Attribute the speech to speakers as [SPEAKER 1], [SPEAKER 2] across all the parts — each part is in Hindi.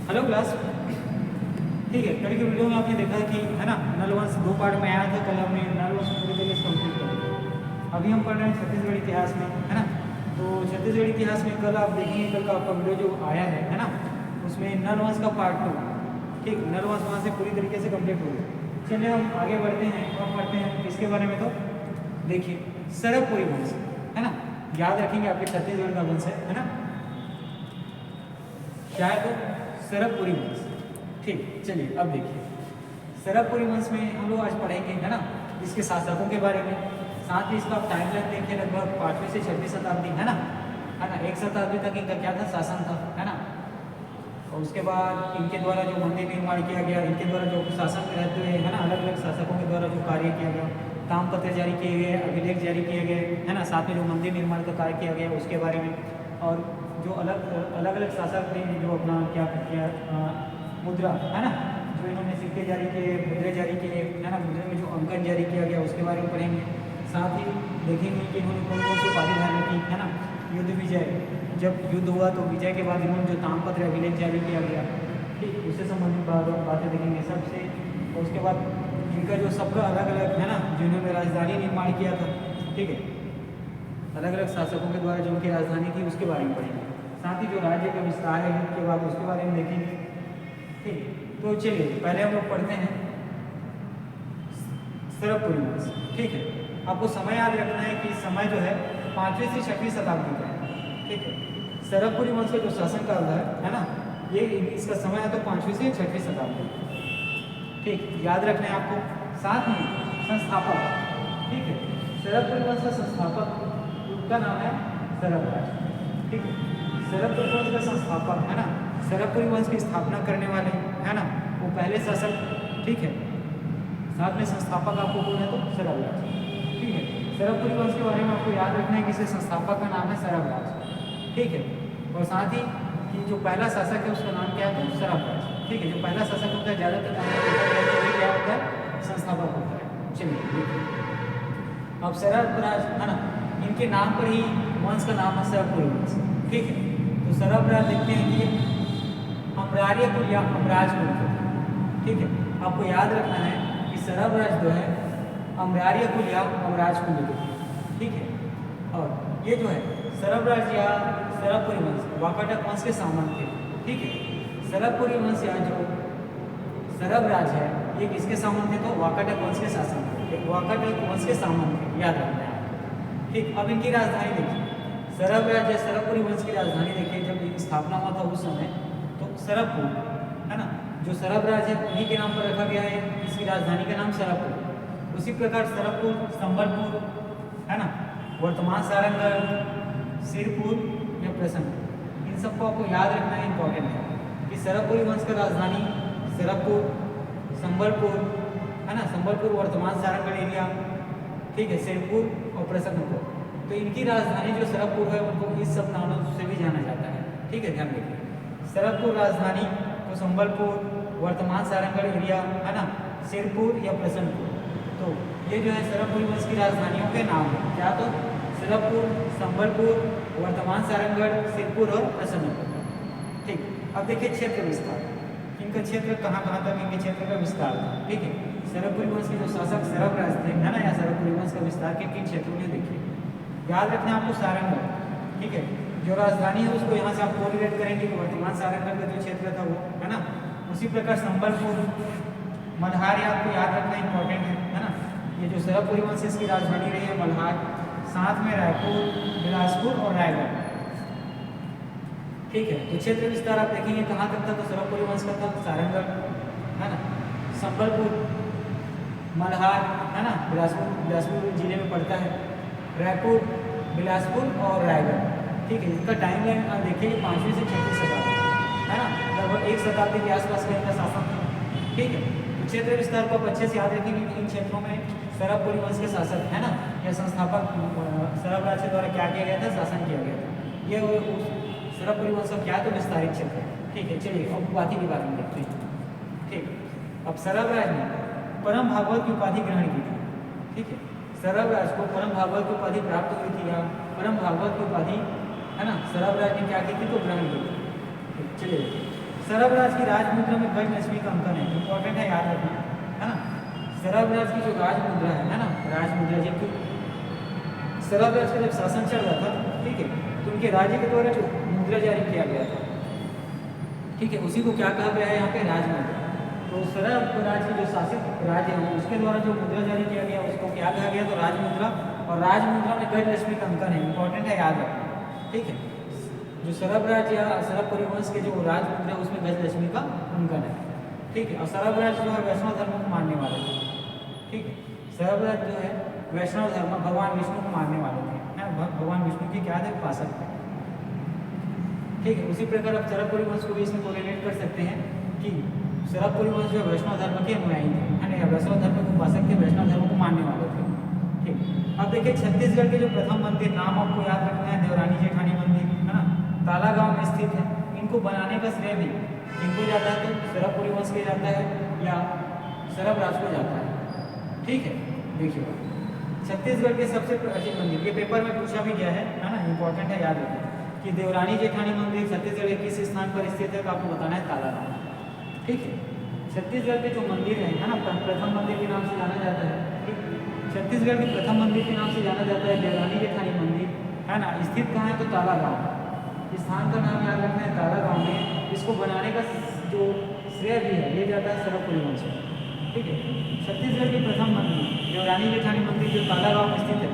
[SPEAKER 1] Hello class. ठीक है, कल की वीडियो में आपने देखा कि है ना नल वंश दो पार्ट में आया था। कल हमने नल वंश पूरी तरीके से कंप्लीट कर दिया। अभी हम पढ़ रहे हैं छत्तीसगढ़ इतिहास में, है ना। तो छत्तीसगढ़ इतिहास में कल आप देखेंगे, कल का आपका वीडियो जो आया है ना, उसमें नल वंश का पार्ट 2। ठीक, नल वंश वहाँ से पूरी तरीके से कंप्लीट हो गया। चलिए हम आगे बढ़ते हैं और पढ़ते हैं इसके बारे में। तो देखिए सरबपुरी वंश, है ना, याद रखेंगे आपके छत्तीसगढ़ का वंश है ना, क्या है तो सरबपुरी वंश। ठीक, चलिए अब देखिए सरबपुरी वंश में हम लोग आज पढ़ेंगे, है ना, इसके शासकों के बारे में। साथ ही इसका टाइम लाइन देखिए, लगभग 5वीं से 6वीं शताब्दी, है ना, 1 शताब्दी तक इनका क्या था, शासन था, है ना। और उसके बाद इनके द्वारा जो मंदिर निर्माण किया गया, इनके द्वारा जो शासन में रहते हुए, है ना, अलग अलग शासकों के द्वारा जो कार्य किया गया, तामपत्र जारी किए गए, अभिलेख जारी किए गए, है ना, साथ में जो मंदिर निर्माण का कार्य किया गया उसके बारे में। और जो अलग अलग शासक ने जो अपना क्या किया, मुद्रा, है ना, जो इन्होंने सिक्के जारी किए, मुद्रे जारी किए, है ना, मुद्रे में जो अंकन जारी किया गया उसके बारे में पढ़ेंगे। साथ ही देखेंगे कि इन्होंने कौन कौन सी उपाधि धारण की, है ना। युद्ध विजय, जब युद्ध हुआ तो विजय के बाद इन्होंने जो तामपत्र अभिलेख जारी किया गया, ठीक, उससे संबंधित बातें देखेंगे सबसे। और उसके बाद इनका जो सबका अलग अलग, है ना, जिन्होंने राजधानी निर्माण किया था, ठीक है, अलग अलग शासकों के द्वारा जो उनकी राजधानी थी उसके बारे में पढ़ेंगे। साथ ही जो राज्य का विस्तार है युद्ध के बाद उसके बारे में देखेंगे। ठीक, तो चलिए पहले हम लोग पढ़ते हैं सरबपुरी वंश। ठीक है, आपको समय याद रखना है कि समय जो है 5वीं से 6वीं शताब्दी का है। ठीक है, सरबपुरी वंश का जो शासन काल है ना, ये इसका समय है तो 5वीं से 6वीं शताब्दी। ठीक, याद रखना है आपको। साथ में संस्थापक, ठीक है, सरबपुरी वंश का संस्थापक का नाम है सरबराज। ठीक है, सरबपुरी वंश का संस्थापक, है ना, सरबपुरी वंश की स्थापना करने वाले, है ना, वो पहले शासक। ठीक है, साथ में संस्थापक आपको कौन है तो सरबराज। ठीक है, सरबपुरी वंश के बारे में आपको याद रखना है कि इसे संस्थापक का नाम है सरबराज। ठीक है, और साथ ही कि जो पहला शासक है उसका नाम क्या है तो सरबराज। ठीक है, जो पहला शासक होता है ज़्यादातर क्या होता है, संस्थापक होता है। चलिए अब सरबराज, है ना, इनके नाम पर ही वंश का नाम है सरबपुरी वंश। ठीक है, तो सरबराज देखते हैं कि अमरार्य कुल या अमराज कुल के, ठीक है, आपको याद रखना है कि सरबराज जो है अमरार्य कुल या अमराज कुल के। ठीक है, और ये जो है सरबराज या सरबपुरी वंश वाकाटक वंश के सामंत थे। ठीक है, सरबपुरी वंश या जो सरबराज है ये किसके सामंत थे तो वाकाटक वंश के शासन थे, वाकाटक वंश के सामंत थे, याद रखना है। ठीक, अब इनकी राजधानी देखिए, सरबराज या सरबपुरी वंश की राजधानी देखिए, जब इनकी स्थापना हुआ था उस समय तो सरबपुर, है ना, जो सरबराज है उन्हीं के नाम पर रखा गया है, इसकी राजधानी का नाम सरबपुर। उसी प्रकार सरबपुर, संबलपुर, है ना, वर्तमान सारंगढ़, सिरपुर या प्रसन्नपुर, इन सबको आपको याद रखना है, इंपॉर्टेंट है कि सरबपुरी वंश का राजधानी सरबपुर, संबलपुर, है ना, संबलपुर वर्तमान सारंगढ़ एरिया, ठीक है, सिरपुर और प्रसन्नपुर। तो इनकी राजधानी जो सरबपुर है उनको इस सब नामों से भी जाना जाता है। ठीक है, ध्यान रखिए, सरबपुर राजधानी तो संबलपुर, वर्तमान सारंगढ़ एरिया, है ना, सिरपुर या प्रसन्नपुर। तो ये जो है सरबपुरी वंश की राजधानियों के नाम है, क्या तो सरबपुर, संबलपुर, वर्तमान सारंगढ़, सिरपुर और प्रसन्नपुर। ठीक, अब देखिए क्षेत्र विस्तार, इनका क्षेत्र कहाँ कहाँ तक इनके क्षेत्र का विस्तार था। ठीक है, सरबपुरी वंश के जो शासक सरबराज थे, है ना, या सरबपुरी वंश का विस्तार किन किन क्षेत्रों में देखिए, याद रखना है आपको सारंगढ़। ठीक है, जो राजधानी है उसको यहाँ से आप कोरिलेट करेंगे कि वर्तमान सारंगढ़ का जो क्षेत्र था वो, है ना। उसी प्रकार संबलपुर, मल्हार आपको याद रखना इंपॉर्टेंट है ना, ये जो सरबपुरी वंश इसकी राजधानी रही है मल्हार। साथ में रायपुर, बिलासपुर और रायगढ़। ठीक है, तो क्षेत्र विस्तार आप देखेंगे कहाँ तक था तो सरबपुरी वंश का था सारंगढ़, है ना, संबलपुर, मल्हार, है ना, बिलासपुर जिले में पड़ता है, रायपुर, बिलासपुर और रायगढ़। ठीक है, इसका टाइम लाइन आप देखिए 5वीं से 6वीं शताब्दी, है ना, लगभग 1 शताब्दी के आसपास का इनका शासन था। ठीक है, तो क्षेत्र विस्तार को आप अच्छे से याद रखेंगे कि इन क्षेत्रों में सरबपुरी वंश के शासक, है ना, या संस्थापक सरबराज के द्वारा क्या किया गया था, शासन किया गया था। ये सरबपुरी वंश का क्या तो विस्तारित क्षेत्र है। ठीक है, चलिए अब उपाधि के बारे में देखते हैं। ठीक, अब सरबराज ने परम भागवत की उपाधि ग्रहण की थी। ठीक है, सरबराज को परम भागवत की उपाधि प्राप्त हुई थी, या परम भागवत की उपाधि, है ना, सरबराज ने क्या की थी तो ग्रहण की थी। चलिए सरबराज की राज मुद्रा में गजलक्ष्मी का अंकन है, इंपॉर्टेंट है, याद रखना है ना। सरबराज की जो राज मुद्रा है ना, राज मुद्रा, जबकि सरबराज का जब शासन चल रहा था, ठीक है, तो उनके राज्य के द्वारा जो मुद्रा जारी किया गया था, ठीक है, उसी को क्या कहा गया है यहाँ पे, राज मुद्रा। तो सरबराज की जो शासित राज्य है उसके द्वारा जो मुद्रा जारी किया गया उसको क्या कहा गया, तो राज मुद्रा। और राज मुद्रा में गजलक्ष्मी का अंकन है, इंपॉर्टेंट है, याद रखना, ठीक है। जो सरबराज या सरब परिवंश के जो राज मुद्रा है उसमें गजलक्ष्मी का अंकन है, ठीक है। और सरबराज जो है वैष्णव धर्म को मानने वाले थे, ठीक है। सरबराज जो है वैष्णव धर्म, भगवान विष्णु को मानने वाले थे, है ना, भगवान विष्णु की क्या थे, उपासक थे, ठीक है। उसी प्रकार आप सरब परिवंश को भी इसमें कोरिलेट कर सकते हैं कि सरब परिवंश जो वैष्णव धर्म के अनुयायी थे, है ना, या वैष्णव धर्म के उपासक थे, वैष्णव धर्म को मानने वाले थे, ठीक। अब देखिए छत्तीसगढ़ के जो प्रथम मंदिर, नाम आपको याद रखना है, देवरानी जेठानी मंदिर, है ना, ताला गांव में स्थित है। इनको बनाने का श्रेय भी किनको जाता है, तो सरब परिवंश के जाता है या सरबराज को जाता है, ठीक है। देखिए छत्तीसगढ़ के सबसे प्राचीन मंदिर, ये पेपर में पूछा भी गया है ना, इंपॉर्टेंट है, याद रखें कि देवरानी जेठानी मंदिर छत्तीसगढ़ के किस स्थान पर स्थित है, तो आपको बताना है ताला गांव, ठीक है। छत्तीसगढ़ के जो मंदिर है ना, प्रथम मंदिर के नाम से जाना जाता है, ठीक। छत्तीसगढ़ के प्रथम मंदिर के नाम से जाना जाता है देवरानी जेठानी मंदिर, है ना, स्थित कहाँ है, तो ताला गांव। स्थान का नाम याद रखना है, ताला गांव में। इसको बनाने का जो श्रेय भी है ये जाता है सरब परिवंश में, ठीक है। छत्तीसगढ़ के प्रथम मंदिर देवरानी जेठानी मंदिर जो ताला गांव में स्थित है,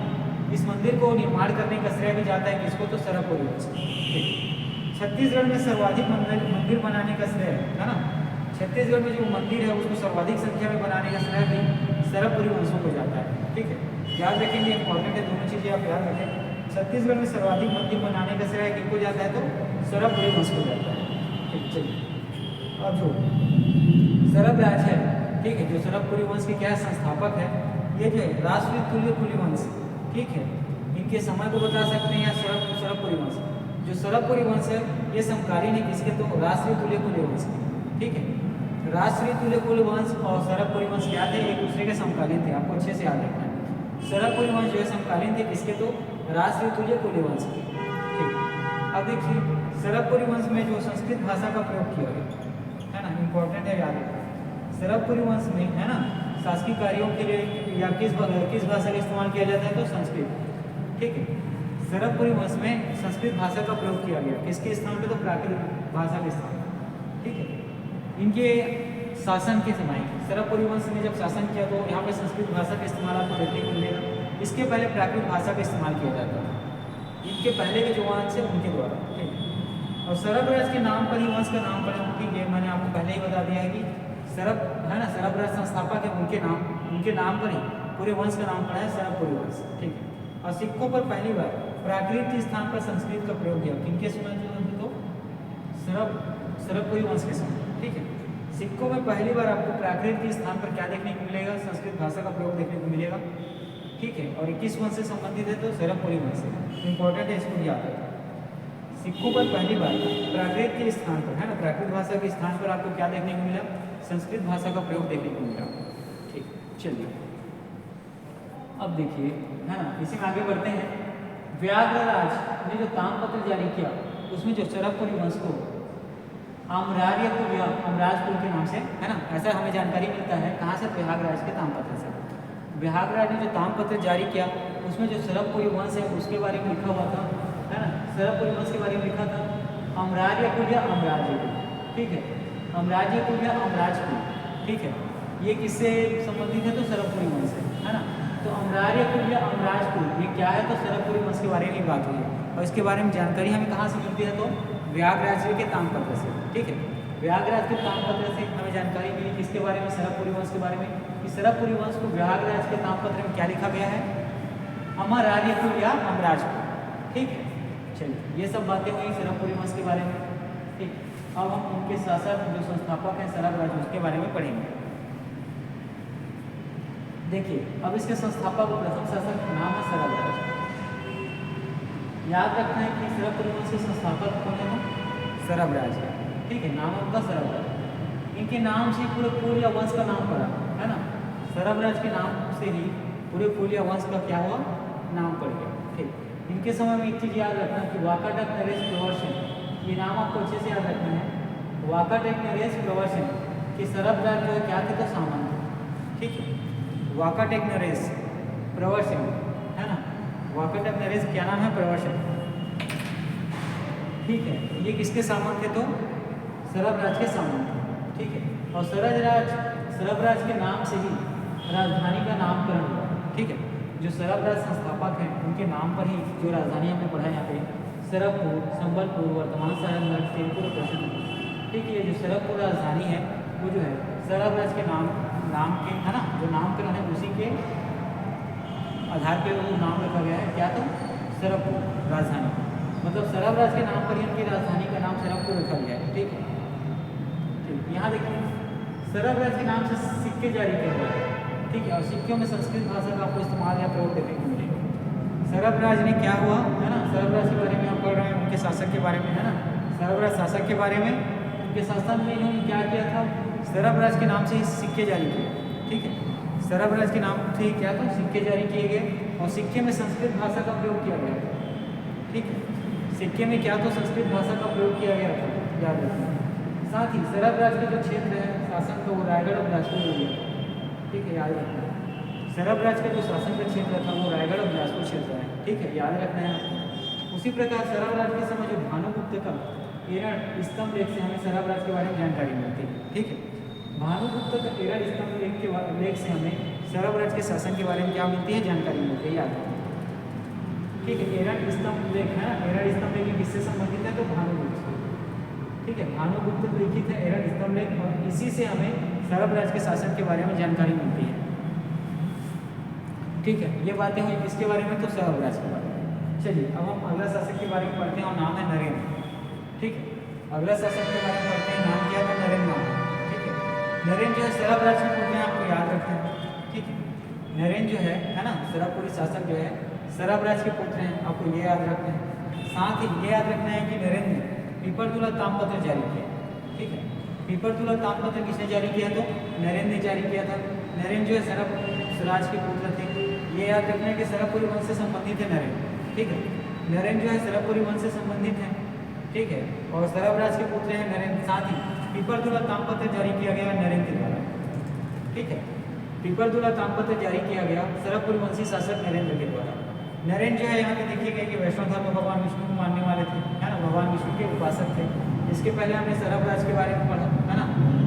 [SPEAKER 1] इस मंदिर को निर्माण करने का श्रेय भी जाता है किसको, तो सरब परिवंश, ठीक। छत्तीसगढ़ में सर्वाधिक मंदिर बनाने का श्रेय है ना, छत्तीसगढ़ में जो मंदिर है उसको सर्वाधिक संख्या में बनाने का श्रेय भी सरब परिवंशों को जाता है, ठीक है। याद रखेंगे, इंपॉर्टेंट है, दोनों चीज़ें आप याद रखें। छत्तीसगढ़ में सर्वाधिक मंदिर बनाने का श्रेय किनको जाता है, तो सरब परिवंश को जाता है, ठीक। चलिए अब जो सरबराज है, ठीक है, जो सरब परिवंश के क्या संस्थापक है, ये जो है राष्ट्रीय तुल्य कुलीवंश, ठीक है, इनके समय को बता सकते हैं, या सरब परिवंश। जो सरब परिवंश है ये समकालीन है किसके, तो राष्ट्रीय तुल्य कुलीवंश, ठीक है। राष्ट्रीय तुल्य कुलीवंश और सरब परिवंश क्या थे, एक दूसरे के समकालीन थे, आपको अच्छे से याद रखना है। सरब परिवंश जो है समकालीन थे किसके, तो राष्ट्रीय तुल्य कुलीवंश के, ठीक। अब देखिए सरब परिवंश में जो संस्कृत भाषा का प्रयोग किया गया है ना, इंपॉर्टेंट है, याद रखना। सरब परिवंश में, है ना, शासकीय कार्यों के लिए या किस भाषा का इस्तेमाल किया जाता है, तो संस्कृत, ठीक है। सरब परिवंश में संस्कृत भाषा का प्रयोग किया गया, किसके स्थान पे, तो प्राकृत भाषा के स्थान, ठीक है। इनके शासन के समय सरब परिवंश ने जब शासन किया तो यहाँ पे संस्कृत भाषा का इस्तेमाल आपको देखने को मिलेगा। इसके पहले प्राकृत भाषा का इस्तेमाल किया जाता था, इनके पहले के जो वंश है उनके द्वारा, ठीक। और सरबराज के नाम पर ही वंश का नाम पड़ा, ठीक है, मैंने आपको पहले ही बता दिया है कि सरब, है ना, सरबराज संस्थापक है, उनके नाम पर ही पूरे वंश का नाम पड़ा है सरब परिवंश, ठीक है। और सिक्कों पर पहली बार प्राकृत के स्थान पर संस्कृत का प्रयोग किया, किनके समय, तो सरब परिवंश के समय, ठीक है। सिक्कों में पहली बार आपको प्राकृत के स्थान पर क्या देखने को मिलेगा, संस्कृत भाषा का प्रयोग देखने को मिलेगा, ठीक है। और 21 वंश से संबंधित है, तो सरब परिवंश है, इंपॉर्टेंट है, इसको याद रखें। सिक्कों पर पहली बार प्राकृत के स्थान पर, है ना, प्राकृत भाषा के स्थान पर आपको क्या देखने को मिला, संस्कृत भाषा का प्रयोग देखने को मिला, ठीक। चलिए अब देखिए, है ना, इसी में आगे बढ़ते हैं। व्याघ्रराज ने जो ताम्रपत्र जारी किया उसमें जो सरब परिवंश को आम्रार्य कुल या अमराज कुल के नाम से, है ना, ऐसा हमें जानकारी मिलता है, कहाँ से, व्याघ्रराज के ताम्रपत्र से। व्याघ्रराज ने जो ताम्रपत्र जारी किया उसमें जो सरब परिवंश है उसके बारे में लिखा हुआ था, है ना, सरब परिवंश के बारे में लिखा था अमरार्य कुल या अमराज्य कुल, ठीक है, अमराज्य कुल या अमराज कुल, ठीक है। ये किससे संबंधित है, तो सरब परिवंश है ना। तो अमरार्य कुल या अमराज कुल ये क्या है, तो सरब परिवंश के बारे में बात हुई है, और इसके बारे में जानकारी हमें कहाँ से मिलती है, तो व्याघ्रराज के ताम्रपत्र से, ठीक है। व्याघ्रराज के ताम्रपत्र से हमें जानकारी मिली किसके बारे में, सरब परिवंश के बारे में, कि सरब परिवंश को व्याघ्रराज के ताम्रपत्र में क्या लिखा गया है, अमरार्य कुल या अमराज कुल, ठीक है। चलिए ये सब बातें हुई सरब परिवंश के बारे में, ठीक। अब हम उनके शासक जो संस्थापक हैं सरबराज उसके बारे में पढ़ेंगे। देखिए अब इसके संस्थापक प्रथम शासक का नाम है सरबराज। याद रखना है कि सरब परिवंश के संस्थापक कौन है, तो सरबराज है, ठीक है, नाम उनका सरबराज। इनके नाम से पूरे कुल या वंश का नाम पड़ा, है ना, सरबराज के नाम से ही पूरे कुल या वंश का क्या हुआ, नाम पड़ गया, ठीक। इनके समय में एक चीज़ याद रखना कि वाकाटक नरेश प्रवर सिंह, ये नाम आपको अच्छे से याद रखना है। वाकाटेक्नरेस प्रवर्षण कि सरबराज जो है क्या थे तो सामंत, ठीक है। वाकाटेक्नरेस प्रवर्षण है ना, वाकाटेक्नरेस क्या नाम है, प्रवर्षण, ठीक है। ये किसके सामंत थे तो सरबराज के सामंत, ठीक है। और सरबराज के नाम से ही राजधानी का नामकरण हुआ, ठीक है। जो सरबराज संस्थापक हैं उनके नाम पर ही जो राजधानी हमने पढ़ा यहाँ पे सरबपुर, संबलपुर, वर्तमान सारंगढ़, टेमपुर, प्रसिद्ध, ठीक है। ये जो सरबपुर राजधानी है वो जो है सरबराज के नाम के है ना, जो नामकरण है उसी के आधार पर वो नाम रखा गया है, क्या तो सरबपुर राजधानी, मतलब सरबराज के नाम पर ही उनकी राजधानी का नाम सरबपुर रखा गया है, ठीक है। ठीक, यहाँ देखिए सरबराज के नाम से सिक्के जारी किए गए हैं, ठीक है। और सिक्कों में संस्कृत भाषा का आपको इस्तेमाल या प्रयोग देखने को मिलेगा। सरबराज ने क्या हुआ है ना, सरबराज के बारे में हम पढ़ रहे हैं, उनके शासक के बारे में है ना, सरबराज शासक के बारे में, उनके शासन में इन्होंने क्या किया था, सरबराज के नाम से ही सिक्के जारी किए, ठीक है। सरबराज के नाम से ही क्या था, सिक्के जारी किए गए और सिक्के में संस्कृत भाषा का प्रयोग किया गया था, ठीक है। सिक्के में क्या तो संस्कृत भाषा का प्रयोग किया गया था, याद रखना। साथ ही सरबराज के जो क्षेत्र है शासन का वो रायगढ़ और बिलासपुर हो गया, ठीक है, याद रखना। सरबराज का जो शासन का क्षेत्र था वो रायगढ़ और बिलासपुर क्षेत्र है, ठीक है, याद रखना है। उसी प्रकार सरबराज के समय जो भानुगुप्त का एरड़ स्तंभ लेख से हमें सरबराज के बारे में जानकारी मिलती है, ठीक है। भानुगुप्त का एरड़ स्तंभ लेख से हमें सरबराज के शासन के बारे में क्या मिलती है, जानकारी मिलती है, याद रखना, ठीक है। एरड़ स्तंभ लेख है ना, एरड़ स्तंभ लेख किससे संबंधित है तो भानुगुप्त, ठीक है। भानुगुप्त लिखित है एरड़ स्तंभ लेख, इसी से हमें सरबराज के शासन के बारे में जानकारी मिलती है, ठीक है। ये बातें हुई किसके बारे में तो सरबराज के बारे में। चलिए अब हम अगला शासक के बारे में पढ़ते हैं और नाम है नरेंद्र, ठीक है। अगला शासक के बारे में पढ़ते हैं, नाम क्या था, नरेंद्र नाम, ठीक है। नरेंद्र जो है सरबराज के पुत्र हैं, आपको याद रखते हैं, ठीक है। नरेंद्र जो है ना सरबपुरी शासक जो है सरबराज के पुत्र हैं, आपको ये याद रखना है। साथ ही ये याद रखना है कि नरेंद्र ने पीपरतुला ताम्रपत्र जारी किया, ठीक है। पीपरतुला ताम्रपत्र किसने जारी किया तो नरेंद्र ने जारी किया था। नरेंद्र जो है सरबराज के पुत्र थे, ये याद रखना है कि सरबपुरी वंश से संबंधित है नरेंद्र, ठीक है। नरेंद्र जो है सरबपुरी वंश से संबंधित है, ठीक है, और सरबराज के पुत्र हैं नरेंद्र। साथ ही पीपरतुला ताम्रपत्र जारी किया गया नरेंद्र के द्वारा, ठीक है। पीपरतुला ताम्रपत्र जारी किया गया सरबपुरी वंशी शासक नरेंद्र के द्वारा। नरेंद्र जो है यहाँ पे देखिएगा कि वैष्णव धर्म में भगवान विष्णु को मानने वाले थे, है ना, भगवान विष्णु के उपासक थे। इसके पहले हमने सरबराज के बारे में पढ़ा, है ना।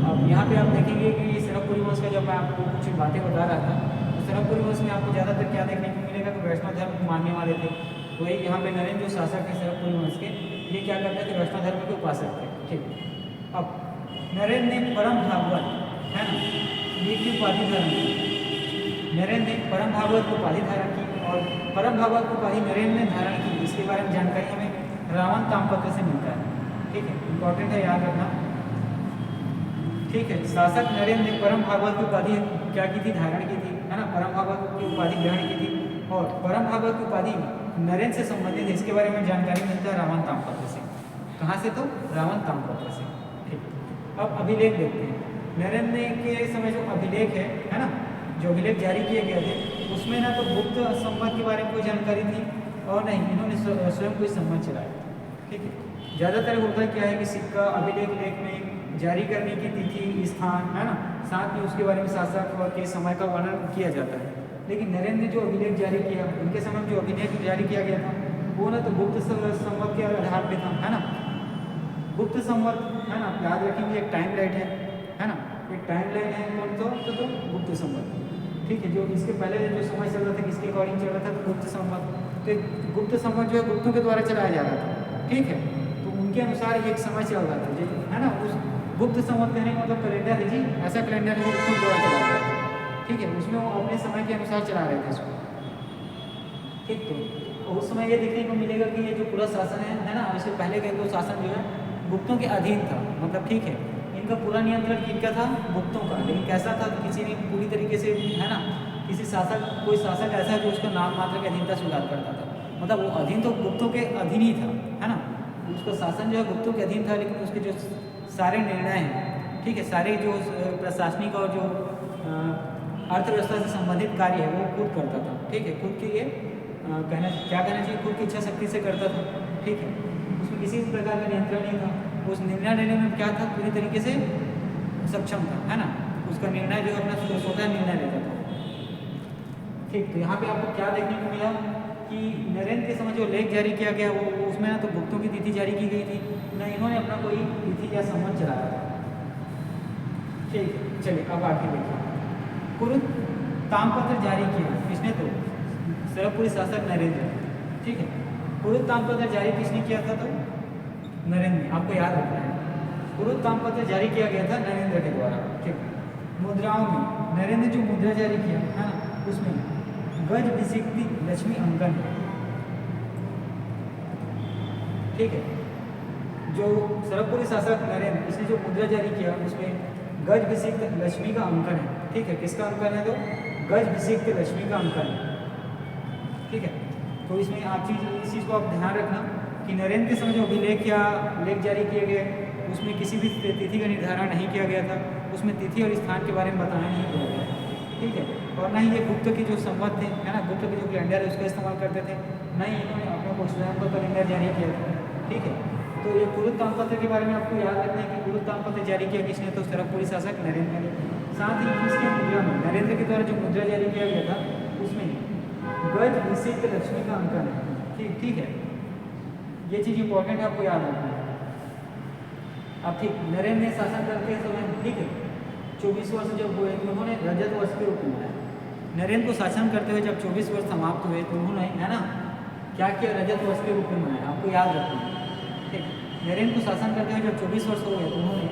[SPEAKER 1] अब यहाँ पे आप देखेंगे कि सरबपुरी वंश का जब मैं आपको कुछ बातें बता रहा था तो सरबपुरी वंश में आपको ज़्यादातर क्या देखने को मिलेगा कि वैष्णव धर्म को मानने वाले थे। वही यहाँ पे नरेंद्र जो शासक है सरबपुरी वंश के, ये क्या करते थे, वैष्णव धर्म के उपासक थे, ठीक। अब नरेंद्र ने परम भागवत, है ना, ये की उपाधि धारण की। नरेंद्र ने परम भागवत की उपाधि धारण की और परम भागवत की उपाधि नरेंद्र ने धारण की, इसके बारे में जानकारी हमें रावण ताम्रपत्र से मिलता है, ठीक है, इंपॉर्टेंट है, याद रखना, ठीक है। शासक नरेंद्र ने परम भागवत की उपाधि क्या की थी, धारण की थी, है ना, परम भागवत की उपाधि ग्रहण की थी और परम भागवत की उपाधि नरेंद्र से संबंधित है, इसके बारे में जानकारी मिलता है रावण ताम्रपत्र से। कहाँ से तो रावण ताम्रपत्र से, ठीक। अब अभिलेख देखते हैं। नरेंद्र के समय जो अभिलेख है ना, जो अभिलेख जारी किए गए थे उसमें ना तो गुप्त संवत के बारे में कोई जानकारी थी और नहीं इन्होंने स्वयं कोई संवत चलाया, ठीक है। ज़्यादातर होता क्या है कि सिक्का अभिलेख लेख में जारी करने की तिथि, स्थान, है ना, साथ में उसके बारे में शासक के समय का वर्णन किया जाता है। लेकिन नरेंद्र ने जो अभिलेख जारी किया, उनके समय में जो अभिलेख जारी किया गया था वो ना तो गुप्त संवत के आधार पर था, है ना। गुप्त संवत, है ना, याद रखेंगे एक टाइम लाइन है ना, एक टाइम लाइन है कौन तो गुप्त संवत, ठीक है। जो इसके पहले जो समय चल रहा था किसके अकॉर्डिंग चल रहा था तो गुप्त संवत। तो गुप्त संवत जो है गुप्तों के द्वारा चलाया जा रहा था, ठीक है। तो उनके अनुसार एक समय चल रहा था, है ना। उस गुप्त संवत कहने का मतलब कैलेंडर है जी, ऐसा कैलेंडर है गुप्तों द्वारा चलाया गया था, ठीक है। उसमें वो अपने समय के अनुसार चला रहे थे इसको, ठीक। तो उस समय ये देखने को मिलेगा कि ये जो पूरा शासन है ना, इससे पहले का जो शासन जो है गुप्तों के अधीन था, मतलब ठीक है। इनका पूरा नियंत्रण किनका था, गुप्तों का। लेकिन कैसा था, किसी ने पूरी तरीके से, है ना, किसी शासक, कोई शासक ऐसा है जो उसका नाम मात्र की अधीनता स्वीकार करता था, मतलब वो अधीन तो गुप्तों के अधीन ही था, है ना। उसका शासन जो है गुप्तों के अधीन था, लेकिन उसके जो सारे निर्णय हैं, ठीक है, सारे जो प्रशासनिक और जो अर्थव्यवस्था से संबंधित कार्य है वो खुद करता था, ठीक है। खुद की ये क्या कहना चाहिए, खुद की इच्छा शक्ति से करता था, ठीक है। उसमें किसी प्रकार का नियंत्रण नहीं था। उस निर्णय लेने में क्या था, पूरी तरीके से सक्षम था, है ना। उसका निर्णय जो अपना स्वतः निर्णय लेता था। ठीक, तो यहाँ पे आपको क्या देखने को मिला कि नरेंद्र के समय जो लेख जारी किया गया वो उसमें ना तो भुगतों की तिथि जारी की गई थी, ना इन्होंने अपना कोई तिथि या संबंध चलाया था। ठीक है, चलिए अब आगे देखिए। कुरुत ताम्रपत्र जारी किया किसने, तो सरबपुरी शासक नरेंद्र। ठीक है, कुरुत ताम्रपत्र जारी किसने किया था, तो नरेंद्र ने, आपको याद रखना है। कुरुत ताम्रपत्र जारी किया गया था नरेंद्र के द्वारा। ठीक, मुद्राओं में नरेंद्र जो मुद्रा जारी किया है ना, उसमें गज विसिक्ति लक्ष्मी अंकन है। ठीक है, जो सरबपुरी शासक नरेंद्र, इसने जो मुद्रा जारी किया उसमें गज विसिक्त लक्ष्मी का अंकन है। ठीक है, किसका अंकन है, तो गज विसिक्त लक्ष्मी का अंकन है। ठीक है, तो इसमें आप इस चीज़ को आप ध्यान रखना कि नरेंद्र के समय जो अभिलेख या लेख जारी किए गए उसमें किसी भी तिथि का निर्धारण नहीं किया गया था, उसमें तिथि और स्थान के बारे में बताया नहीं गया था। ठीक है, और ना ही ये गुप्त के जो संवत थे, है ना, गुप्त के जो कैलेंडर है उसका इस्तेमाल करते थे, ना ही इन्होंने अपने को स्वयं का कैलेंडर जारी किया था। ठीक है, तो ये कुरुत ताम्रपत्र के बारे में आपको याद रखना है कि कुरुत ताम्रपत्र जारी किया किसने, तो सरबपुरी शासक नरेंद्र ने। साथ ही किसके मुद्रा में, नरेंद्र के द्वारा जो मुद्रा जारी किया गया था उसमें गज विसिक्त लक्ष्मी का अंकन है। ठीक है, ये चीज़ इंपॉर्टेंट है, आपको याद रखना है। अब ठीक, नरेंद्र ने शासन करते समय, ठीक है, 24 वर्ष जब हुए तो उन्होंने रजत वर्ष के रूप में मनाया। नरेंद्र को शासन करते हुए जब 24 वर्ष समाप्त हुए तो उन्होंने, है ना, क्या किया, रजत वर्ष के रूप में मनाया। आपको याद रखना है। ठीक, नरेंद्र को शासन करते हुए जब 24 वर्ष हो गए तो उन्होंने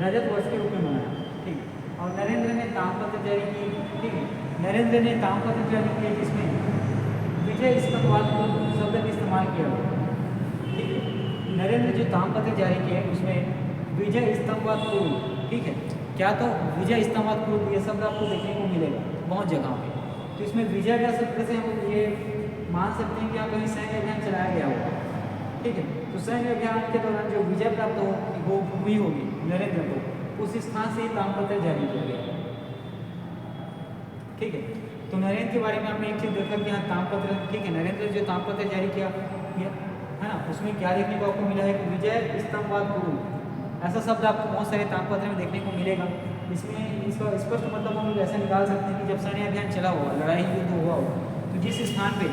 [SPEAKER 1] रजत वर्ष के रूप में मनाया। ठीक, और नरेंद्र ने ताम्रपत्र जारी की। ठीक है, नरेंद्र ने ताम्रपत्र जारी किया जिसमें विजय स्तंभवाद शब्द का इस्तेमाल किया। ठीक है, नरेंद्र जो ताम्रपत्र जारी किए उसमें विजय स्तंभवाद पूर्व, ठीक है, क्या, तो विजय स्तंभवाद पूर्व ये शब्द आपको देखने को मिलेगा बहुत जगह पे। तो इसमें विजय का शब्द से हम ये मान सकते हैं कि यहाँ कहीं सैन्य अभियान चलाया गया होगा। ठीक है, तो सैन्य अभियान के दौरान जो विजय प्राप्त हुई होगी नरेंद्र को, उस स्थान से ही ताम्रपत्र जारी किया गया। ठीक है, तो नरेंद्र के बारे में आपने एक चीज़ देखा कि यहाँ ताम्रपत्र, ठीक है, नरेंद्र जो ताम्रपत्र जारी किया, है ना, उसमें क्या देखने को आपको मिला है कि विजय स्तंभवाद पूर्व, ऐसा शब्द आपको बहुत सारे ताम्रपत्र में देखने को मिलेगा। इसमें इसका स्पष्ट मतलब हम लोग ऐसे निकाल सकते हैं कि जब सैन्य अभियान चला हुआ, लड़ाई युद्ध हुआ हो, तो जिस स्थान पे,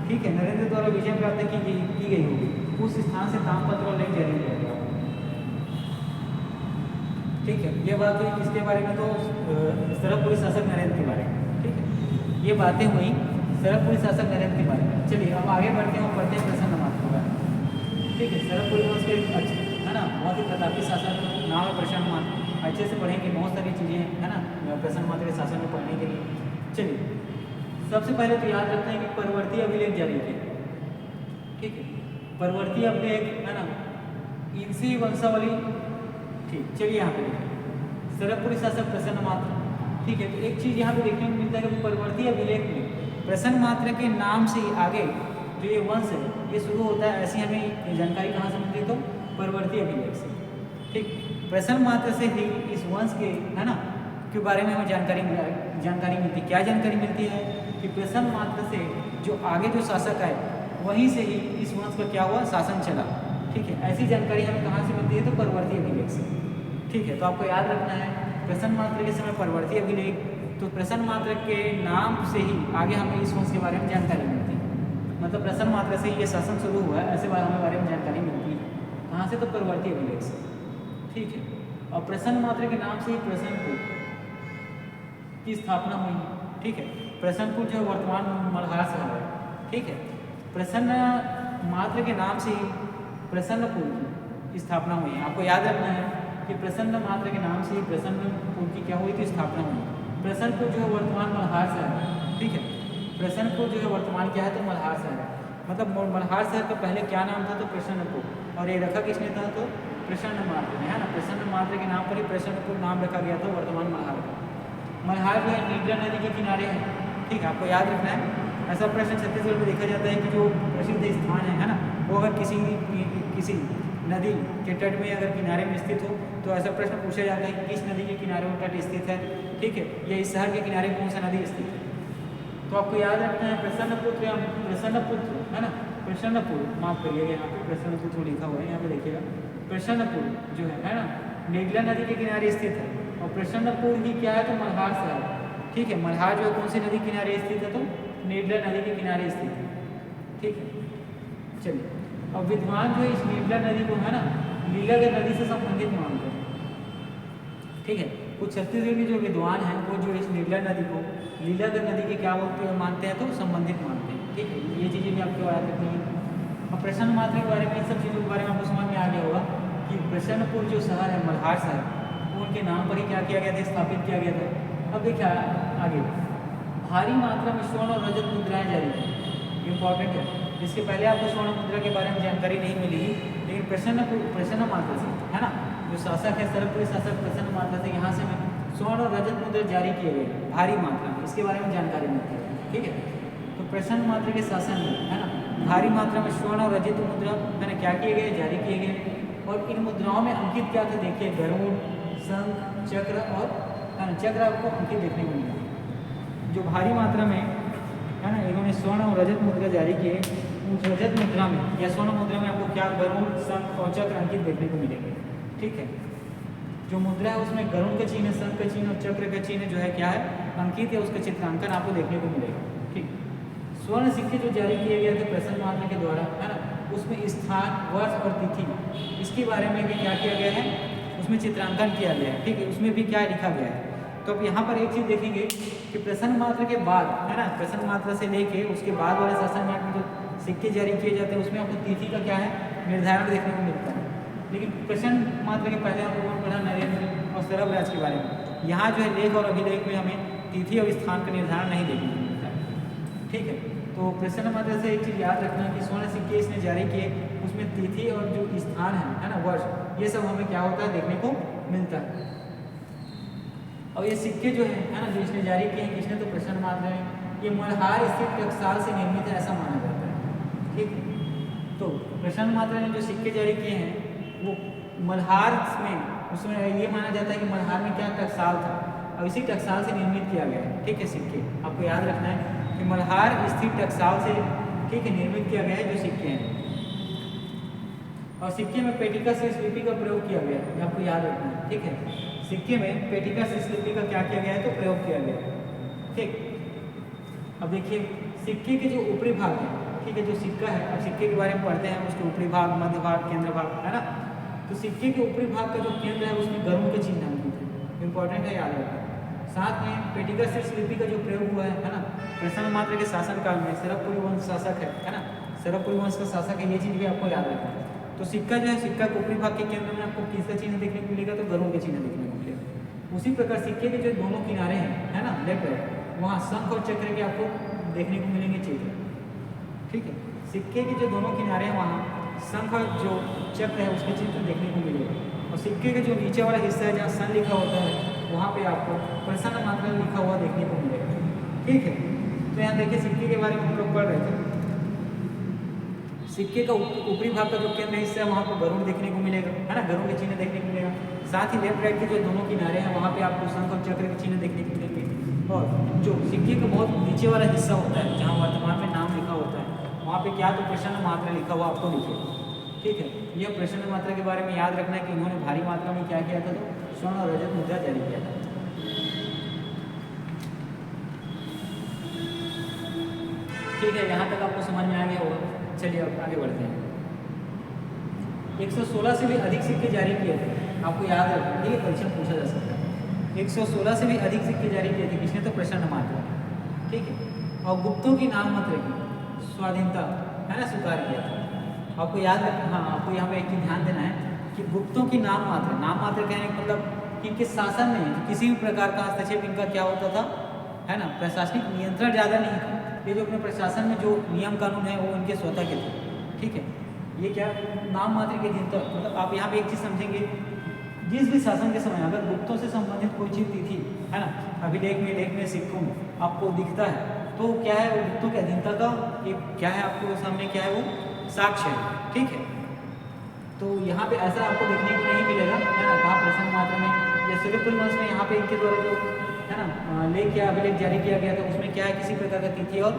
[SPEAKER 1] ठीक है, नरेंद्र द्वारा विजय प्राप्त की गई होगी उस स्थान से ताम्रपत्र और लेख जारी किया गया। ठीक है, ये बात हुई किसके बारे में, तो सरबपुरी शासक नरेंद्र के बारे में। ठीक है, ये बातें हुई सरबपुरी शासक नरेंद्र के बारे में। चलिए अब आगे बढ़ते हैं और पढ़ते हैं प्रसन्नमात्र के बारे में। ठीक है, सरबपुरी वंश के, है ना, बहुत ही प्रतापी शासक नाम है प्रसन्नमात्र। अच्छे से पढ़ेंगे, बहुत सारी चीज़ें, है ना, प्रसन्नमात्र के शासन में पढ़ने के लिए। चलिए सबसे पहले तो याद रखते हैं कि परवर्ती अभिलेख जारी किया। ठीक है, परवर्ती अभिलेख, है ना, इनसी वंशावली। ठीक, चलिए यहाँ पे देखिए सरबपुरी शासक प्रसन्नमात्र। ठीक है, तो एक चीज़ यहाँ पे देखने को मिलता है कि परवर्ती अभिलेख में प्रसन्नमात्र के नाम से आगे जो ये वंश है ये शुरू होता है। ऐसी हमें जानकारी कहाँ से मिलती है, तो परवर्ती अभिलेख से। ठीक, प्रसन्नमात्र से ही इस वंश के, है ना, के बारे में हमें जानकारी मिलती है। क्या जानकारी मिलती है कि प्रसन्नमात्र से जो आगे जो शासक आए वहीं से ही इस वंश का क्या हुआ, शासन चला। ठीक है, ऐसी जानकारी हमें कहाँ से मिलती है, तो परवर्ती अभिलेख से। ठीक है, तो आपको याद रखना है प्रसन्नमात्र के समय परवर्ती अभिलेख, तो प्रसन्नमात्र के नाम से ही आगे हमें इस वंश के बारे में जानकारी मिलती है। मतलब प्रसन्नमात्र से ही ये शासन शुरू हुआ है, ऐसे हमें बारे में जानकारी मिलती है। कहाँ से, तो परवर्ती अभिलेख से। ठीक है, और प्रसन्नमात्र के नाम से ही प्रसन्नपुर की स्थापना हुई। ठीक है, प्रसन्नपुर जो वर्तमान मल्हार शहर है। ठीक है, प्रसन्नमात्र के नाम से ही प्रसन्नपुर की स्थापना हुई। आपको याद रखना है कि प्रसन्नमात्र के नाम से ही प्रसन्नपुर की क्या हुई थी, स्थापना हुई। प्रसन्नपुर जो है वर्तमान मल्हार शहर है। ठीक है, प्रसन्नपुर जो है वर्तमान क्या है, तो मल्हार शहर है। मतलब मल्हार शहर का पहले क्या नाम था, तो प्रसन्नपुर, और ये रखा किसने था, तो प्रसन्नमात्र ने, है ना, प्रसन्नमात्र के नाम पर ही प्रसन्नपुर नाम रखा गया था वर्तमान मल्हार का। मल्हार जो है नीलजा नदी के किनारे है। ठीक है, आपको याद रखना है। ऐसा प्रश्न छत्तीसगढ़ में देखा जाता है कि जो प्रसिद्ध स्थान है ना, वो अगर किसी नदी के तट में अगर किनारे में स्थित हो तो ऐसा प्रश्न पूछा जाता है कि किस नदी के किनारे वो तट स्थित है। ठीक है, या इस शहर के किनारे कौन सा नदी स्थित है। तो आपको याद रखना है प्रसन्नपुत्र या प्रसन्नपुत्र, है ना, प्रसन्नपुर, माफ करिएगा यहाँ पे प्रसन्नपुत्र लिखा हुआ है, यहाँ पे देखिएगा प्रसन्नपुर जो है ना, मेघला नदी के किनारे स्थित है। और प्रसन्नपुर ही क्या है, तो मल्हार शहर, ठीक है। मल्हार जो है कौन सी नदी किनारे स्थित है, तो मेघला नदी के किनारे स्थित है, ठीक है। चलिए, अब विद्वान जो है इस मेघला नदी को है ना लीलागढ़ नदी से संबंधित मानते हैं, ठीक है। कुछ छत्तीसगढ़ के जो विद्वान हैं वो जो इस मेघला नदी को लीलागढ़ नदी के क्या बोलते हैं, मानते हैं, तो संबंधित मानते हैं, ठीक है। ये चीज़ें भी आपको याद रखनी है। अब प्रसन्न मात्रा के बारे में, इन सब चीज़ों के बारे में आपको समझ में आ गया होगा कि प्रसन्नपुर जो शहर है, मल्हार शहर, वो उनके नाम पर ही क्या किया गया था, स्थापित किया गया था। अब देखिए आगे, भारी मात्रा में स्वर्ण और रजत मुद्राएं जारी की, इम्पॉर्टेंट है। इसके पहले आपको स्वर्ण मुद्रा के बारे में जानकारी नहीं मिली, लेकिन प्रसन्न मात्रा से है ना, जो शासक है, सरबपुरी शासक प्रसन्न मात्रा से यहाँ से स्वर्ण और रजत मुद्रा जारी किए गए भारी मात्रा में, इसके बारे में जानकारी मिलती है, ठीक है। तो प्रसन्न मात्रा के शासन में है ना भारी मात्रा में स्वर्ण और रजत मुद्रा है ना क्या किए गए, जारी किए गए। और इन मुद्राओं में अंकित क्या थे, देखिए गरुड़, शंख, चक्र और है ना चक्र आपको अंकित देखने को मिला। जो भारी मात्रा में है ना इन्होंने स्वर्ण और रजत मुद्रा जारी किए, उस रजत मुद्रा में या स्वर्ण मुद्रा में आपको क्या गरुड़, शंख और चक्र अंकित देखने को मिलेंगे, ठीक है। जो मुद्रा है उसमें गरुड़ का चिन्ह, शंख का चिन्ह और चक्र का चिन्ह जो है क्या है, अंकित है, उसका चित्रांकन आपको देखने को मिलेगा, ठीक। स्वर्ण सिक्के जो जारी किए गए थे प्रसन्न मात्रा के द्वारा है ना, उसमें स्थान, वर्ष और तिथि, इसके बारे में भी क्या किया गया है, उसमें चित्रांकन किया गया है, ठीक है। उसमें भी क्या लिखा गया है। तो अब यहाँ पर एक चीज़ देखेंगे कि प्रसन्न मात्रा के बाद है ना, प्रसन्न मात्रा से लेके उसके बाद वाले शासन में जो सिक्के जारी किए जाते हैं उसमें आपको तिथि का क्या है, निर्धारण देखने को मिलता है। लेकिन प्रसन्न मात्रा के पहले हम लोगों ने पढ़ा नरेंद्र और सरबराज के बारे में। यहाँ जो है लेख और अभिलेख में हमें तिथि और स्थान का निर्धारण नहीं देखने को मिलता है, ठीक है। तो प्रसन्न मात्रा से एक चीज़ याद रखना है कि स्वर्ण सिक्के इसने जारी किए, उसमें तिथि और जो स्थान है ना, वर्ष, ये सब हमें क्या होता है, देखने को मिलता है। और ये सिक्के जो है ना, जो इसने जारी किए हैं, किसने, तो प्रसन्न मात्रा में, ये मल्हार स्थित टकसाल से निर्मित है ऐसा माना जाता है, ठीक है। तो प्रसन्न मात्रा ने जो सिक्के जारी किए हैं वो मल्हार में, उसमें ये माना जाता है कि मल्हार में क्या टकसाल था, और इसी टकसाल से निर्मित किया गया है, ठीक है। सिक्के आपको याद रखना है कि मल्हार स्थित टकसाल से, ठीक है, निर्मित किया गया है जो सिक्के हैं। और सिक्के में पेटिका से लिपि का प्रयोग किया गया है, आपको याद रखना है, ठीक है। सिक्के में पेटिका से लिपि का क्या किया गया है, तो प्रयोग किया गया है, ठीक। अब देखिए सिक्के के जो ऊपरी भाग है, ठीक है, जो सिक्का है, अब सिक्के के बारे में पढ़ते हैं, उसके ऊपरी भाग, मध्य भाग, केंद्र भाग, है ना। तो सिक्के के ऊपरी भाग का जो केंद्र है उसमें गरुड़ के चिन्ह अंकित है, इंपॉर्टेंट है, याद रखना। साथ में पेटिका से लिपि का जो प्रयोग हुआ है ना, प्रसन्न मात्रा के शासन काल में, सरबपुरी वंश शासक है ना, सरबपुरी वंश का शासक है, ये चीज़ भी आपको याद रखना है। तो सिक्का जो है, सिक्का के ऊपरी भाग के केंद्र में आपको किसका चिन्ह देखने को मिलेगा, तो गरुड़ का चिन्ह देखने को मिलेगा। उसी प्रकार सिक्के के जो दोनों किनारे हैं है ना, लेफ्ट राइट, वहाँ शंख और चक्र के आपको देखने को मिलेंगे चित्र, ठीक है। सिक्के के जो दोनों किनारे हैं वहाँ शंख और जो चक्र है उसके चित्र देखने को मिलेगा। और सिक्के का जो नीचे वाला हिस्सा है जहाँ सन लिखा होता है वहाँ पे आपको प्रसन्न मात्रा लिखा हुआ देखने को मिलेगा, ठीक है। तो यहाँ देखिए सिक्के के बारे में हम लोग पढ़ रहे थे। सिक्के का ऊपरी भाग का जो केंद्र हिस्सा है वहाँ पर गरुड़ देखने को मिलेगा, है ना, गरुड़ के चिन्ह देखने को मिलेगा। साथ ही लेफ्ट राइट के जो दोनों किनारे हैं वहाँ पे आपको शंख और चक्र के चिन्ह देखने को मिलेंगे। और जो सिक्के का बहुत नीचे वाला हिस्सा होता है जहाँ वर्तमान में नाम लिखा होता है वहाँ पे क्या, तो प्रसन्न मात्रा लिखा हुआ आपको दिखेगा, ठीक है। यह प्रसन्न मात्रा के बारे में याद रखना है कि इन्होंने भारी मात्रा में क्या किया था, तो स्वर्ण और रजत मुद्रा जारी किया था, ठीक है। यहाँ तक आपको समझ में आ गया होगा। चलिए अब आगे बढ़ते हैं। 116 से भी अधिक सिक्के जारी किए थे, आपको याद रखना, ठीक है, परीक्षा में पूछा जा सकता है। 116 से भी अधिक सिक्के जारी किए थे, किसने, तो प्रसन्न मात्रा, ठीक है। और गुप्तों की नाम मात्रा की स्वाधीनता है ना स्वीकार किया था, आपको याद रखना। हाँ, आपको यहाँ पे एक चीज ध्यान देना है कि गुप्तों की नाम मात्रा कहने का मतलब कि इनके शासन में किसी भी प्रकार का हस्तक्षेप इनका क्या होता था, है ना, प्रशासनिक नियंत्रण ज़्यादा नहीं था। ये जो अपने प्रशासन में जो नियम कानून है वो इनके स्वतः के थे, ठीक है। ये क्या नाम मात्र के अधीन था, मतलब आप यहाँ पे एक चीज़ समझेंगे, जिस भी शासन के समय अगर गुप्तों से संबंधित कोई चीज़ थी, है ना, अभिलेख में, लेख में, सिक्कों में आपको दिखता है तो क्या है, वो गुप्तों की अधीनता का एक क्या है, आपको सामने क्या है, वो साक्ष्य है, ठीक है। तो यहाँ पे ऐसा आपको देखने को नहीं मिलेगा, है ना, कहाँ प्रसन्न मात्रा में या सूर्यपुर वंश में यहाँ पे इनके द्वारा जो है ना लेख या अभिलेख जारी किया गया था उसमें क्या है, किसी प्रकार का तिथि और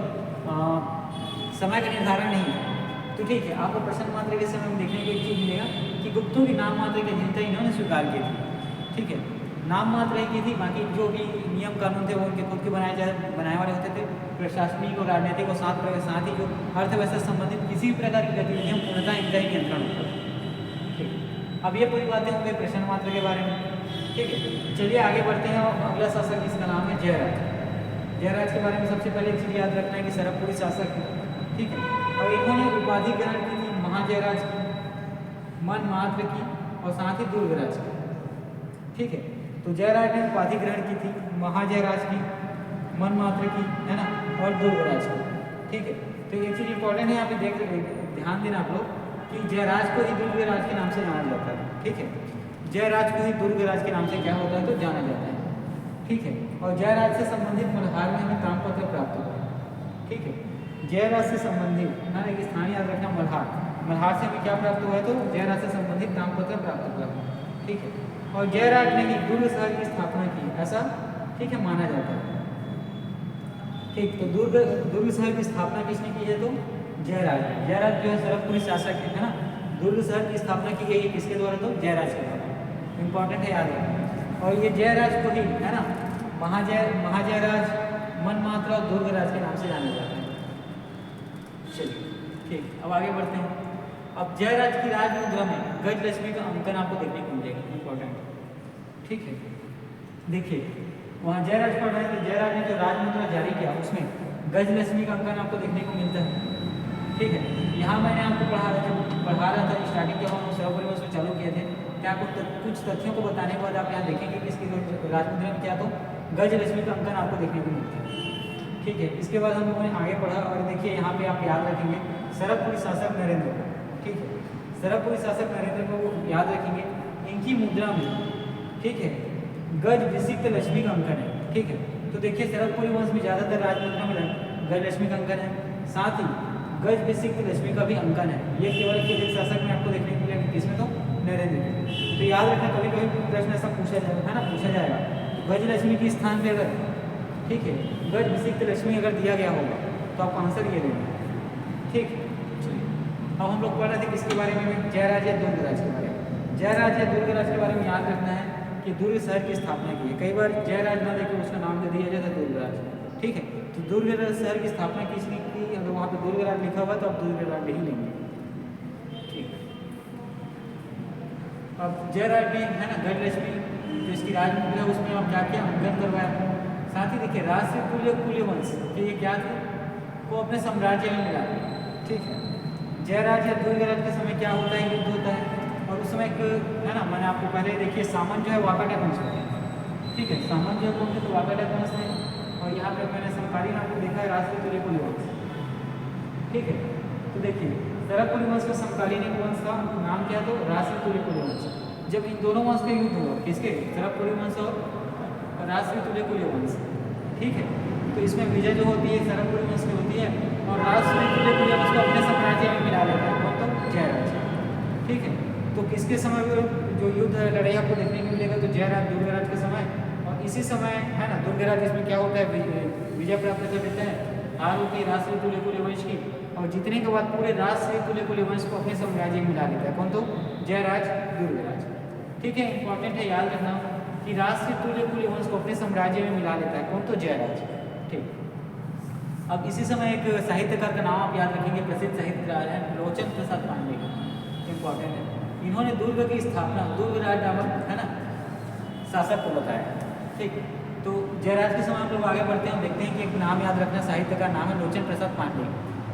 [SPEAKER 1] समय का निर्धारण नहीं है। तो ठीक है, आपको प्रसन्न मात्रा के समय में देखने को एक चीज़ मिलेगा कि कि गुप्तों की नाम मात्र की अधीनता इन्होंने स्वीकार की थी, ठीक है, नाम मात्र ही की थी, बाकी जो भी नियम कानून थे वो उनके खुद के बनाए वाले होते थे। प्रशासनिक और राजनीतिक और साथ ही जो अर्थव्यवस्था से संबंधित किसी भी प्रकार की गतिविधियाँ पूर्णतः इनका ही नियंत्रण होता था, ठीक। अब ये पूरी बातें हो गई प्रश्न मात्र के बारे में, ठीक है। चलिए आगे बढ़ते हैं। और अगला शासक जिसका नाम है जयराज। जयराज के बारे में सबसे पहले एक चीज़ याद रखना है कि सरबपुरी शासक है, ठीक है। और इन्होंने उपाधि ग्रहण की थी महाजयराज की, मन मात्र की और साथ ही दुर्गराज की, ठीक है। तो जयराज ने उपाधि ग्रहण की थी महाजयराज की, मन मात्र की, है ना, और दुर्गराज की, ठीक है। तो ये चीज़ इंपॉर्टेंट है, यहाँ पे ध्यान देना आप लोग कि जयराज को ही दुर्गराज के नाम से जाना जाता है, ठीक है। जयराज को ही दुर्गराज के नाम से क्या होता है तो जाना जाता है, ठीक है। और जयराज से संबंधित मल्हार में हमें ताम्रपत्र प्राप्त होता है, ठीक है। जयराज से संबंधित ना एक स्थान याद रखना मल्हार, मल्हार से हमें क्या प्राप्त हुआ है तो जयराज से संबंधित ताम्रपत्र प्राप्त हुआ है, ठीक है। और जयराज ने ही दुर्ग शहर की स्थापना की, ऐसा, ठीक है, माना जाता है, ठीक। तो दुर्ग शहर की स्थापना किसने की है तो जयराज। जयराज जो है सरबपुरी शासक है ना। दुर्ग शहर की स्थापना की गई है किसके द्वारा तो जयराज के द्वारा, इंपॉर्टेंट है याद रखना। और ये जयराज को ही है ना महाजयराज, मनमात्र और दुर्गराज के नाम से जाना जाता है। चलिए ठीक, अब आगे बढ़ते हैं। अब जयराज की राजमुद्रा में गजलक्ष्मी का अंकन आपको देखने को मिलेगा, इंपॉर्टेंट, ठीक है। देखिए वहाँ जयराज पढ़ रहे हैं तो जयराज ने जो राजमुद्रा जारी किया उसमें गजलक्ष्मी का अंकन आपको देखने को मिलता है, ठीक है। यहाँ मैंने आपको पढ़ा रहा था स्टार्टिंग जब हम सरबपुरी वंश में चालू किए थे, क्या आपको कुछ तथ्यों को बताने के बाद आप यहाँ देखेंगे कि इसकी राजमुद्रा में क्या तो गजलक्ष्मी का अंकन आपको देखने को मिलता है, ठीक है। इसके बाद हम लोगों ने आगे पढ़ा और देखिए यहाँ पे आप याद रखेंगे सरबपुरी शासक नरेंद्र को, ठीक है। सरबपुरी शासक नरेंद्र को याद रखेंगे, इनकी मुद्रा में, ठीक है, गज विशिक्त लक्ष्मी का अंकन है, ठीक है। तो देखिए सरबपुरी वंश में ज़्यादातर राजमुद्रा में गज लक्ष्मी का अंकन है, साथ ही गज विशिक्त लक्ष्मी का भी अंकन है। ये केवल एक शासक में आपको देखने को मिलेगा, किसमें तो नरेंद्र। तो याद रखना कभी कभी प्रश्न ऐसा पूछा जाएगा, है ना, पूछा जाएगा तो गज लक्ष्मी के स्थान पे अगर, ठीक है, गज विशिक्त लक्ष्मी अगर दिया गया होगा तो आप आंसर ये देंगे, ठीक। चलिए अब हम लोग पढ़ रहे थे किसके बारे में, जयराज या दुर्गराज के बारे में। जयराज या दुर्गराज के बारे में याद रखना है कि दुर्ग शहर की स्थापना की है। कई बार जयराज ना देकर उसका नाम दे दिया जाता है दुर्गराज, ठीक है। तो दुर्ग शहर की स्थापना किसने की, अगर वहाँ पे दुर्गराज लिखा हुआ तो आप दुर्गराज नहीं लेंगे, ठीक। अब जयराज ने, है ना, गजलक्ष्मी जो इसकी राजमुद्रा उसमें आप क्या क्या अंकन करवाया। साथ ही देखिए राष्ट्रीय कुल्य वंश के ये क्या थे को अपने साम्राज्य में मिला, ठीक है। जयराज या दुर्गराज के समय क्या होता है, युद्ध होता है और उस समय एक, है ना, मैंने आपको पहले देखिए सामन जो है वाकाटक वंश होते हैं, ठीक है। सामन जो है कौन थे तो वाकाटक वंश है। और यहाँ पे मैंने समकालीन आपको देखा है राष्ट्रीय कुल्य वंश, ठीक है। तो देखिए सरबपुरी वंश का समकालीन एक वंश का नाम क्या तो राष्ट्रीय कुल्य वंश। जब इन दोनों वंश का युद्ध हुआ, किसके, सरबपुरी वंश और राष्ट्रीय कुल्य वंश, ठीक है। तो इसमें विजय जो होती है सरबपुरी वंश की होती है और राष्ट्रीय कुल्य वंश को अपने साम्राज्य में मिला लेता है कौन तो जयराज, ठीक है। तो किसके समय जो युद्ध लड़ाई आपको देखने को मिलेगा तो जयराज दुर्गराज के समय। और इसी समय, है ना, दुर्गराज इसमें क्या होता है विजय प्राप्त कर लेता है, हार होती है राष्ट्रीय कुल्य वंश की और जीतने के बाद पूरे राष्ट्रीय कुल्य वंश को अपने साम्राज्य में मिला लेता है कौन तो जयराज दुर्गराज, ठीक है। इंपॉर्टेंट है याद रखना कि राष्ट्रीय कुल्य वंश को अपने साम्राज्य में मिला लेता है कौन तो जयराज, ठीक। अब इसी समय एक साहित्यकार का नाम आप याद रखेंगे, प्रसिद्ध साहित्यकार है लोचन प्रसाद पांडे, इंपॉर्टेंट है। इन्होंने दुर्ग की स्थापना दुर्गराज नामक, है ना, शासक को बताया, ठीक। तो जयराज के समय हम लोग आगे बढ़ते हैं, हम देखते हैं कि एक नाम याद रखना, साहित्य का नाम है लोचन प्रसाद पांडे।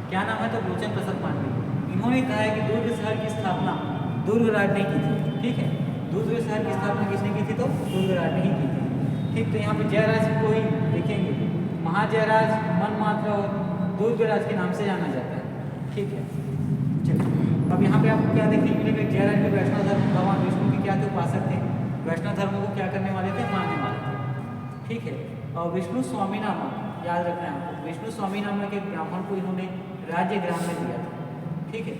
[SPEAKER 1] क्या नाम है तो लोचन प्रसाद पांडे। इन्होंने कहा है कि दुर्ग शहर की स्थापना दुर्गराज ने की थी, ठीक है। दुर्ग शहर की स्थापना किसने की थी तो दुर्गराज ने ही की थी, ठीक। तो यहाँ पे जयराज को ही देखेंगे, महाजयराज, मनमात्र और दुर्गराज के नाम से जाना जाता है, ठीक है। चलिए अब यहाँ पे आपको क्या देखने को मिलेगा, जयराज के वैष्णव धर्म भगवान विष्णु के क्या थे उपासक थे, वैष्णव धर्म को क्या करने वाले थे, मानने वाले थे, ठीक है। और विष्णु स्वामी नामक याद रखना है आपको, विष्णु स्वामी नामक एक ब्राह्मण को इन्होंने राज्य ग्राम में दिया था, ठीक है।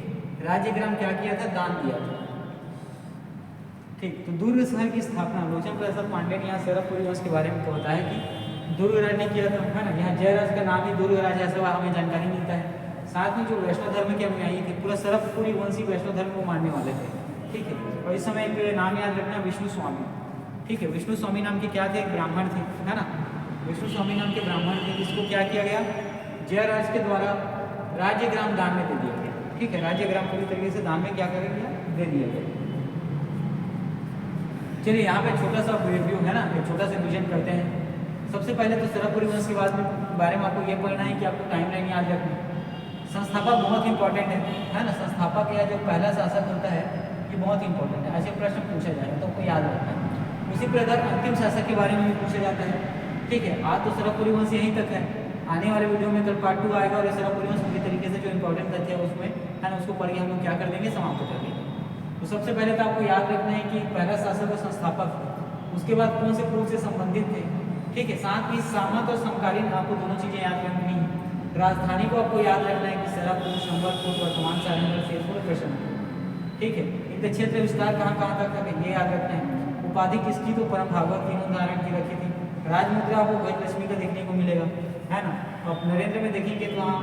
[SPEAKER 1] राज्य ग्राम क्या किया था, दान दिया था, ठीक। तो दुर्ग शहर की स्थापना लोचन प्रसाद पांडे ने यहाँ सरबपुरी वंश के बारे में बताया कि दुर्गराज ने किया था, है ना। यहाँ जयराज का नाम ही दुर्गराज ऐसा हमें जानकारी मिलता है। साथ में जो वैष्णव धर्म के अनुयायी थे, पूरा सरबपुरी वंशी वैष्णव धर्म को मानने वाले थे, ठीक है। और इस समय एक नाम याद रखना, विष्णु स्वामी, ठीक है। विष्णु स्वामी नाम के क्या थे, ब्राह्मण थे, है ना। विष्णु स्वामी नाम के ब्राह्मण थे, जिसको क्या किया गया, जयराज के द्वारा राज्य ग्राम दान में दे दिया गया, ठीक है। राज्य ग्राम पूरी तरीके से दान में क्या कर दिया, दे दिया गया। चलिए यहाँ पे छोटा सा रिव्यू है ना, एक छोटा सा रिविजन करते हैं। सबसे पहले तो सरभपुरी वंश के बारे में आपको ये पढ़ना है कि आपको टाइमलाइन याद रखनी है। संस्थापक बहुत इंपॉर्टेंट है ना। संस्थापक या जो पहला शासक होता है ये बहुत इंपॉर्टेंट है, ऐसे प्रश्न पूछा जाएगा तो आपको याद रखना है। उसी प्रकार अंतिम शासक के बारे में भी पूछा जाता है, ठीक है। आज तो सरभपुरी वंश यहीं तक है, आने वाले वीडियो में कल पार्ट 2 आएगा और सरभपुरी वंश पूरी तरीके से जो इंपॉर्टेंट तथ्य है उसमें है ना, उसको पढ़ के हम लोग क्या कर देंगे, समाप्त कर देंगे। तो सबसे पहले तो आपको याद रखना है कि पहला शासक और संस्थापक, उसके बाद कौन से पूर्व से संबंधित थे, ठीक है। साथ ही सामंत और समकालीन आपको दोनों चीज़ें याद रखनी है। राजधानी को आपको याद रखना है कि सरभपुर, संबलपुर, वर्तमान सारंगढ़, शेरपुर, कृष्णपुर, ठीक है। इनके क्षेत्र विस्तार कहाँ तक था ये याद रखना है। उपाधि किसकी, तो परम भागवत तीनों धारण की रखी थी। राजमुद्रा आपको गज लक्ष्मी का देखने को मिलेगा, है ना। अब नरेंद्र में देखेंगे तो वहाँ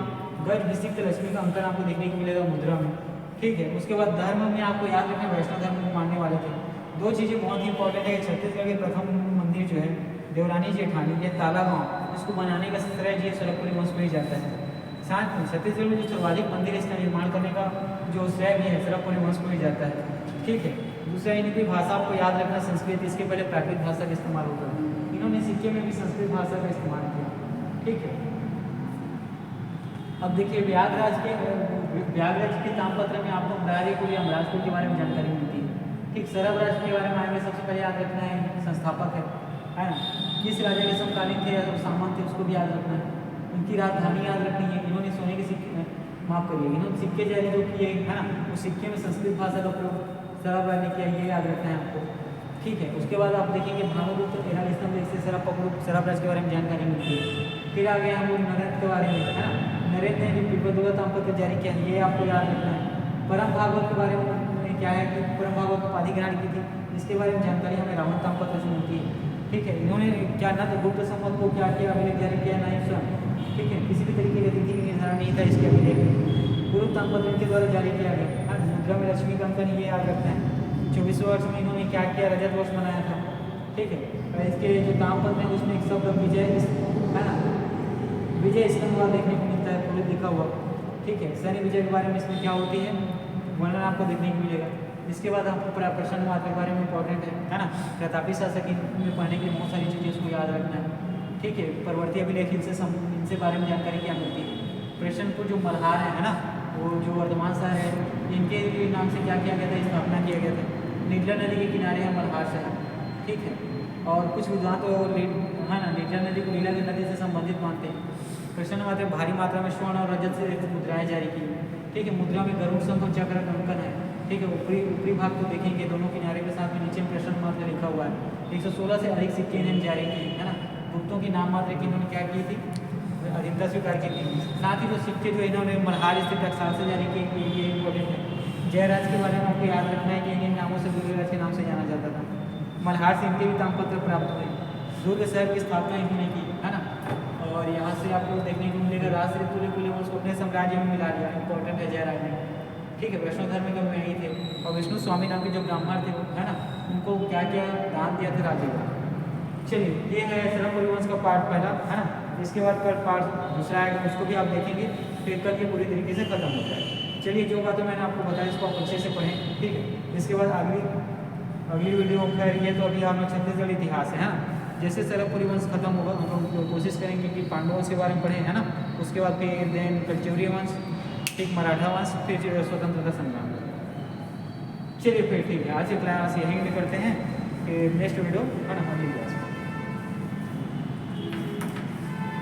[SPEAKER 1] गज विशिष्ट लक्ष्मी का अंकन आपको देखने को मिलेगा मुद्रा में, ठीक है। उसके बाद धर्म में आपको याद रखना, वैष्णव धर्म को मानने वाले थे। दो चीज़ें बहुत ही इंपॉर्टेंट है। छत्तीसगढ़ के प्रथम मंदिर जो है देवरानी जेठानी, ये ताला गाँव, इसको बनाने का श्रेय जी सरभपुरी वंश में ही जाता है। साथ में छत्तीसगढ़ में जो सर्वाधिक मंदिर है इसका निर्माण करने का जो श्रेय भी है सरभपुरी वंश को ही जाता है, ठीक है। दूसरा इनकी भाषा आपको याद रखना संस्कृत, इसके पहले प्राकृत भाषा का इस्तेमाल होता है, इन्होंने सिक्के में भी संस्कृत भाषा का इस्तेमाल किया, ठीक है। अब देखिए व्यागराज के तामपत्र में आपको अमराजपुर या अमराजपुर के बारे में जानकारी मिलती है, ठीक। सरभराज के बारे में आएंगे, सबसे पहले याद रखना है संस्थापक है ना। किस राजा के समकालीन थे या सामंत थे उसको भी याद रखना है। इनकी राजधानी याद रखनी है। इन्होंने सोने के सिक्के, माफ करिए, इन्होंने सिक्के जारी जो किए है ना, उस सिक्के में संस्कृत भाषा का प्रयोग सरभराज ने किया, ये याद रखना है आपको, ठीक है। उसके बाद आप देखेंगे भानुगुप्त 13 स्तंभ से सरभराज के बारे में जानकारी मिलती है। फिर आ गए हम लोग नरेंद्र के बारे में, है ना। नरेंद्र ने पिपलदुर्गा ताम्रपत्र जारी किया, ये आपको याद रखना है। परम भागवत के बारे में क्या है कि परम भागवत उपाधि ग्रहण की थी, इसके बारे में जानकारी हमें रावण ताम्रपत्र से मिलती है, ठीक है। इन्होंने क्या ना तो गुप्त संवत को क्या किया, अभिलेख जारी किया, ना ही स्वयं, ठीक है। किसी भी तरीके का तिथि निर्धारण नहीं था इसके अभिलेख में। पूर्व ताम्रपत्र के द्वारा जारी किया गया। मुद्रा में लक्ष्मी का अंकन, ये याद रखना है। 24वें वर्ष में इन्होंने क्या किया, रजत वर्ष मनाया था, ठीक है। और इसके जो ताम्रपत्र है उसमें एक शब्द विजय, है ना, विजय स्तंभ देखने को मिलता है, पूरे लिखा हुआ, ठीक है। सैन्य विजय के बारे में इसमें क्या होती है वर्णन आपको देखने को मिलेगा। इसके बाद आपको प्रश्न मात्र के बारे में इंपॉर्टेंट है ना। प्रतापी शासक में पढ़ने की बहुत सारी चीज़ें इसको याद रखना है, ठीक है। परवर्ती अभिलेख इनसे बारे में जानकारी क्या मिलती है। कृष्णपुर जो मल्हार है ना, वो जो वर्तमान शहर है, इनके नाम से क्या किया गया था, स्थापना किया गया था। नीडला नदी के किनारे है मल्हार शहर, ठीक है। और कुछ विद्वान तो है ना नीडला नदी को नीला नदी से संबंधित मानते हैं। कृष्ण मात्र भारी मात्रा में स्वर्ण और रजत से मुद्राएं जारी की, ठीक है। मुद्रा में गरुड़ शंख और चक्र का अंकन है, ठीक है। ऊपरी भाग को देखेंगे दोनों किनारे के साथ में नीचे में प्रश्न मात्र लिखा हुआ है। 116 से अधिक सिक्के इन्होंने जारी किए, है ना। गुप्तों की नाम मात्र की इन्होंने क्या की थी, अधीनता स्वीकार की थी। साथ ही जो सिक्के जो इन्होंने मल्हार स्थित टकसाल से जारी किए, ये इंपॉर्टेंट है। जयराज के बारे में आपको याद रखना है कि इन नामों से दुर्गराज के नाम से जाना जाता था। मल्हार से इनके भी ताम्रपत्र प्राप्त हुए। दुर्ग शहर की स्थापना इन्होंने की, है ना। और यहाँ से आपको देखने को मिलेगा राष्ट्र तुल्य उसको अपने साम्राज्य में मिला लिया, इंपॉर्टेंट है जयराज में, ठीक है। वैष्णव धर्म के में ही थे। और विष्णु स्वामी नाम के जो ब्राह्मण थे, है ना, उनको क्या क्या दान दिया था राज्य को। चलिए ये है सरभपुरी वंश का पार्ट पहला, है ना। इसके बाद कल पार्ट दूसरा आएगा, उसको भी आप देखेंगे, फिर कल ये पूरी तरीके से खत्म हो जाएगा। चलिए जो बातें मैंने आपको बताया इसको आप अच्छे से पढ़ें, ठीक है। इसके बाद अगली वीडियो खैर ये तो अभी हम लोग छत्तीसगढ़ इतिहास है ना। जैसे सरभपुरी वंश खत्म होगा हम लोग कोशिश करेंगे कि पांडवों के बारे में पढ़ें, है ना। उसके बाद फिर देन कलचौरी वंश, ठीक, मराठा वंश, फिर स्वतंत्रता संग्राम। चलिए फिर ठीक है, आज की क्लास यहीं करते हैं, फिर नेक्स्ट वीडियो है ना अगली क्लास में।